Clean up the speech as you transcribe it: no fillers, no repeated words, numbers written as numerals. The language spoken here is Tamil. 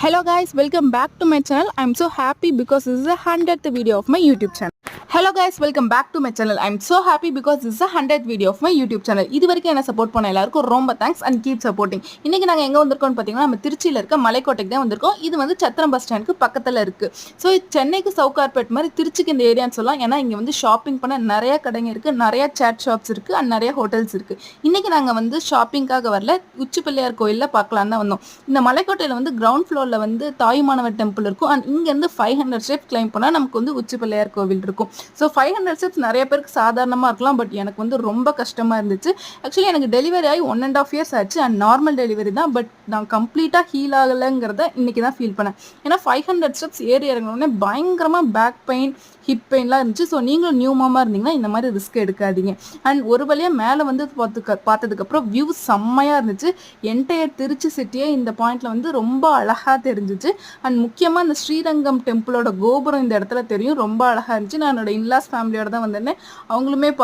Hello guys, welcome back to my channel. I'm so happy because this is the 100th video of my YouTube channel. Hello guys, welcome back to my channel. I'm so happy because this is the 100th video of my YouTube channel. இது வரைக்கும் என்ன சப்போர்ட் பண்ண எல்லாருக்கும் ரொம்ப தேங்க்ஸ் and keep supporting. இன்னைக்கு நாங்க எங்க வந்திருக்கோம்னு பாத்தீங்கன்னா நம்ம திருச்சியில இருக்க மலைக்கோட்டைக்கு தான் வந்திருக்கோம். இது வந்து சத்திரம் பஸ் ஸ்டாண்டுக்கு பக்கத்துல இருக்கு. சோ சென்னைக்கு சவுகார்பேட் மாதிரி திருச்சிக்கு இந்த ஏரியான்னு சொல்லலாம். ஏன்னா இங்க வந்து ஷாப்பிங் பண்ண நிறைய கடைங்க இருக்கு, நிறைய சாட் ஷாப்ஸ் இருக்கு and நிறைய ஹோட்டல்ஸ் இருக்கு. இன்னைக்கு நாங்க வந்து ஷாப்பிங்காக வரல, உச்சி பிள்ளையார் கோயில்ல பார்க்கலாம் தான் வந்தோம். இந்த மலைக்கோட்டையில வந்து கிரவுண்ட் ஃப்ளோர்ல வந்து தாயுமானவர் டெம்பிள் இருக்கும் and இங்க இருந்து 500 ஸ்டெப்ஸ் கிளைம் பண்ணா நமக்கு வந்து உச்சி பிள்ளையார் கோவில் இருக்கும். ஸோ 500 ஸ்டெப்ஸ் நிறைய பேருக்கு சாதாரணமாக இருக்கலாம், பட் எனக்கு வந்து ரொம்ப கஷ்டமாக இருந்துச்சு. ஆக்சுவலி எனக்கு டெலிவரி ஆகி 1.5 இயர்ஸ் ஆச்சு அண்ட் நார்மல் டெலிவரி தான், பட் நான் கம்ப்ளீட்டாக ஹீல் ஆகலைங்கிறத இன்னைக்கு தான் ஃபீல் பண்ணேன். ஏன்னா 500 ஸ்டெப்ஸ் ஏறி இறங்கினோடனே பயங்கரமாக பேக் பெயின், ஹிப் பெயின்லாம் இருந்துச்சு. ஸோ நீங்களும் நியூ மாமா இருந்தீங்கன்னா இந்த மாதிரி ரிஸ்க் எடுக்காதீங்க. அண்ட் ஒரு வழியாக மேலே வந்து பார்த்ததுக்கப்புறம் வியூ செம்மையாக இருந்துச்சு. என்டையர் திருச்சி சிட்டியே இந்த பாயிண்ட்ல வந்து ரொம்ப அழகாக தெரிஞ்சிச்சு. அண்ட் முக்கியமாக இந்த ஸ்ரீரங்கம் டெம்பிளோட கோபுரம் இந்த இடத்துல தெரியும், ரொம்ப அழகாக இருந்துச்சு. நான் என்னோட இன்லாஸ் ஃபேமிலியோட தான் வந்திருந்தேன். அவங்களுமே